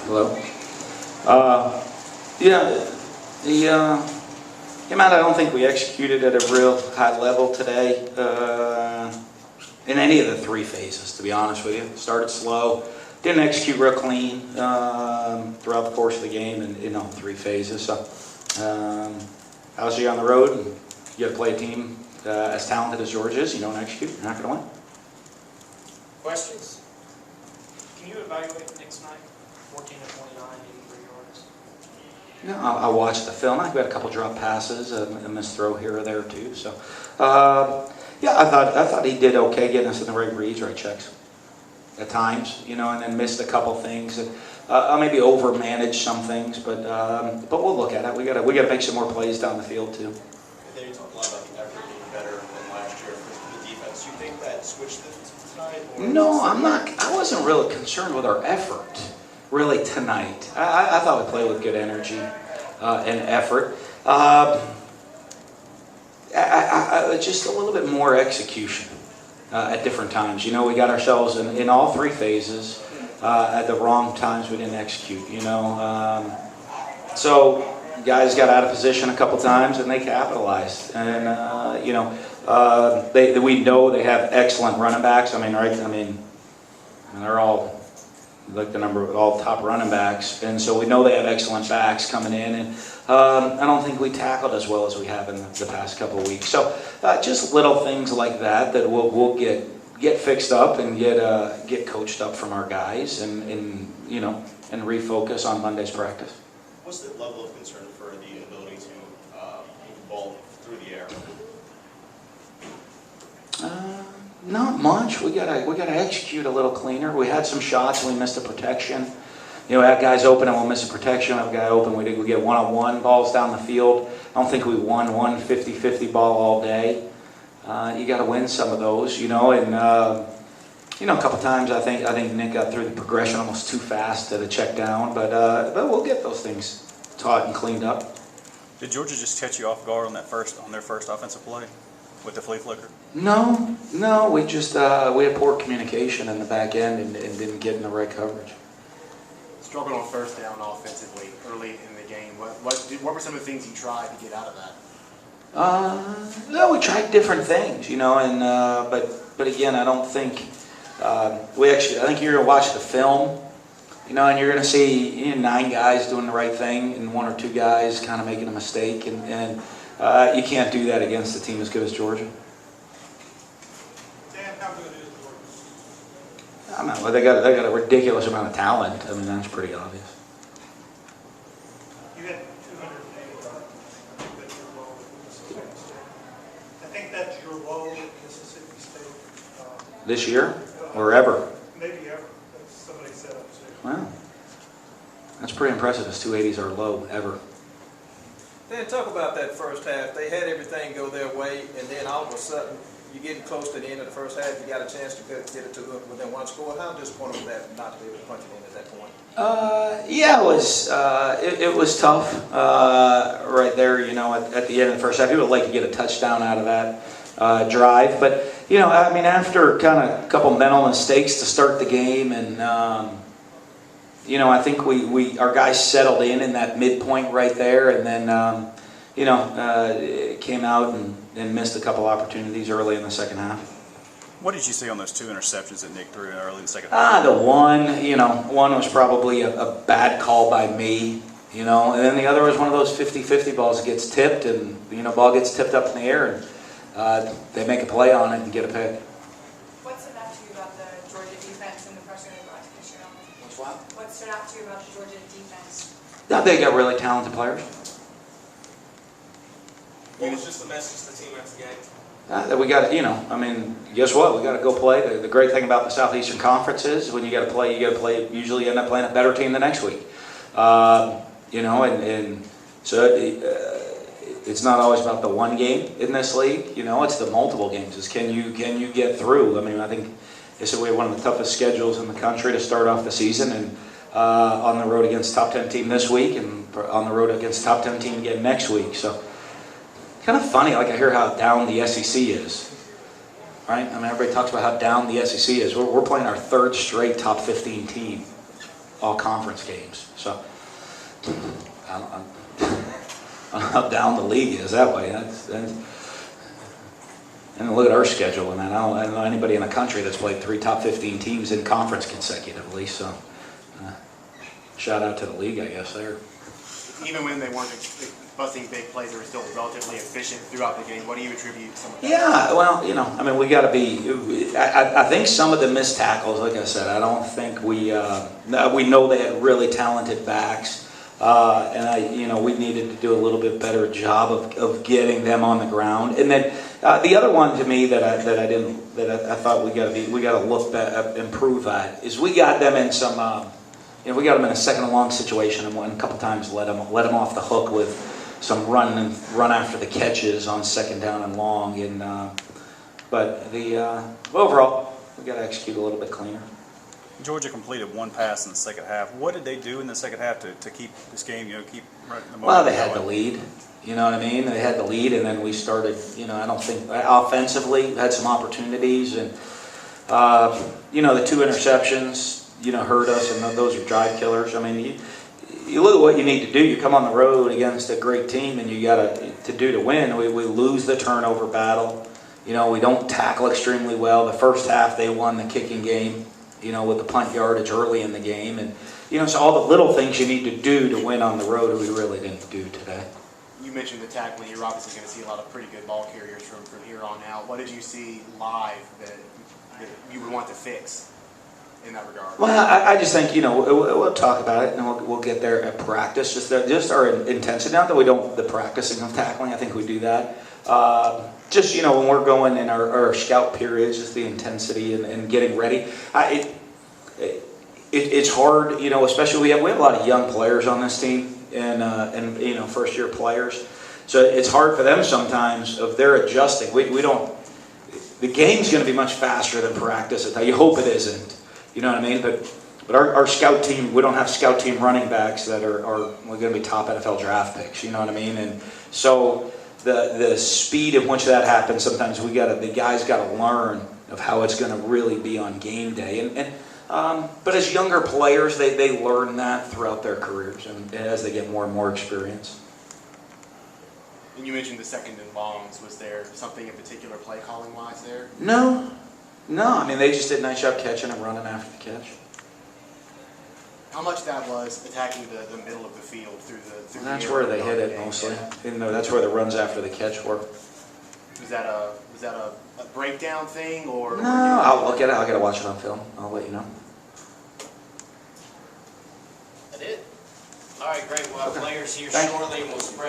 Hello. Yeah, Matt, I don't think we executed at a real high level today in any of the three phases, to be honest with you. Started slow, didn't execute real clean throughout the course of the game in all three phases. So, obviously on the road, and you got to play a team as talented as Georgia is. You don't execute, you're not going to win. Questions? Can you evaluate next night? 14 to 29, 83 yards. No, I watched the film. I had a couple drop passes, a missed throw here or there too. So, yeah, I thought he did okay getting us in the right reads, right checks at times, and then missed a couple things. Maybe over-managed some things, but we'll look at it. We got to make some more plays down the field too. And then you talk a lot about the effort being better than last year for the defense. Do you think that switched tonight? No, I'm not. I wasn't really concerned with our effort really tonight. I thought we played with good energy and effort. Just a little bit more execution at different times. We got ourselves in all three phases at the wrong times. We didn't execute. So guys got out of position a couple times and they capitalized. And we know they have excellent running backs. They're all like the number of all top running backs, and so we know they have excellent backs coming in, and I don't think we tackled as well as we have in the past couple of weeks. So just little things like that we'll get fixed up and get coached up from our guys, and refocus on Monday's practice. What's the level of concern for the ability to move the ball through the air? Not much. We gotta execute a little cleaner. We had some shots and we missed a protection. We had guys open and we'll miss a protection. We have a guy open. We get one-on-one balls down the field. I don't think we won one 50-50 ball all day. You got to win some of those, and a couple times I think Nick got through the progression almost too fast to the check down, but we'll get those things taught and cleaned up. Did Georgia just catch you off guard on their first offensive play with the flea flicker? No, we just we had poor communication in the back end and didn't get in the right coverage. Struggled on first down offensively early in the game. What were some of the things you tried to get out of that? No, we tried different things, and but again, I don't think I think you're gonna watch the film, and you're gonna see 9 guys doing the right thing and 1 or 2 guys kind of making a mistake, and you can't do that against a team as good as Georgia. Dan, how good is Georgia? Well, they got a ridiculous amount of talent. That's pretty obvious. You had 208 that's your low at Mississippi State. I think that's your low at Mississippi State. This year or ever? Maybe ever. That's somebody said up too. Wow, that's pretty impressive. His 280s are low ever. Then talk about that first half. They had everything go their way, and then all of a sudden, you're getting close to the end of the first half. You got a chance to get it to within one score. How disappointed was that not to be able to punch it in at that point? Yeah, it was tough right there. At the end of the first half, you would like to get a touchdown out of that drive, but after kind of a couple mental mistakes to start the game, and I think our guys settled in that midpoint right there, and then it came out and missed a couple opportunities early in the second half. What did you see on those 2 interceptions that Nick threw early in the second half? The one was probably a bad call by me, and then the other was one of those 50-50 balls that gets tipped, and ball gets tipped up in the air, and they make a play on it and get a pick. What stood out to you about the Georgia defense and the pressure they brought to Michigan? What stood out to you about the Georgia defense? They got really talented players. What was just the message to the team after the game? That we got guess what? We got to go play. The great thing about the Southeastern Conference is when you got to play. Usually you end up playing a better team the next week. And so it's not always about the one game in this league. It's the multiple games. It's can you get through? I think they said we had one of the toughest schedules in the country to start off the season, and on the road against top 10 team this week, and on the road against top 10 team again next week. So. Kind of funny, I hear how down the SEC is, right? Everybody talks about how down the SEC is. We're playing our 3rd straight top 15 team. all conference games. So I don't know how down the league is that way. And look at our schedule, and I don't know anybody in the country that's played 3 top 15 teams in conference consecutively. So shout out to the league, I guess, there. Even when they weren't busting big plays, they were still relatively efficient throughout the game. What do you attribute some of that? Yeah, well, I mean, we got to be. I think some of the missed tackles, like I said, I don't think we know they had really talented backs, and we needed to do a little bit better job of getting them on the ground. And then the other one to me that I thought we got to look at, improve at is we got them in some. We got them in a second and long situation, and a couple times let them off the hook with some run after the catches on second down and long. But overall, we got to execute a little bit cleaner. Georgia completed 1 pass in the second half. What did they do in the second half to keep this game, keep right in the moment? Well, they had the lead. You know what I mean? They had the lead, and then we started. I don't think offensively had some opportunities, and the 2 interceptions. Hurt us, and those are drive killers. I mean, you look at what you need to do. You come on the road against a great team, and you got to do to win. We lose the turnover battle. We don't tackle extremely well. The first half, they won the kicking game, with the punt yardage early in the game. And, so all the little things you need to do to win on the road, we really didn't do today. You mentioned the tackling. You're obviously going to see a lot of pretty good ball carriers from here on out. What did you see live that you would want to fix in that regard? Well, I just think, we'll talk about it, and we'll get there at practice. Just our intensity. Not that we don't, the practicing of tackling, I think we do that. When we're going in our scout periods, just the intensity and getting ready. It's hard, especially we have a lot of young players on this team, and first-year players. So it's hard for them sometimes if they're adjusting. We don't. The game's going to be much faster than practice. You hope it isn't. You know what I mean? But our scout team, we don't have scout team running backs that are going to be top NFL draft picks. You know what I mean? And so the speed at which that happens, sometimes the guys got to learn of how it's going to really be on game day. But as younger players, they learn that throughout their careers, and as they get more and more experience. And you mentioned the second and longs. Was there something in particular play calling wise there? No. I mean, they just did a nice job catching and running after the catch. How much that was attacking the middle of the field through the That's air where they hit it game, mostly. yeah. That's where the runs after the catch were. Was that a breakdown thing or? No, I'll look at it. I got to watch it on film. I'll let you know. That it? All right, great. We'll have players here Thank you. shortly, and we'll spread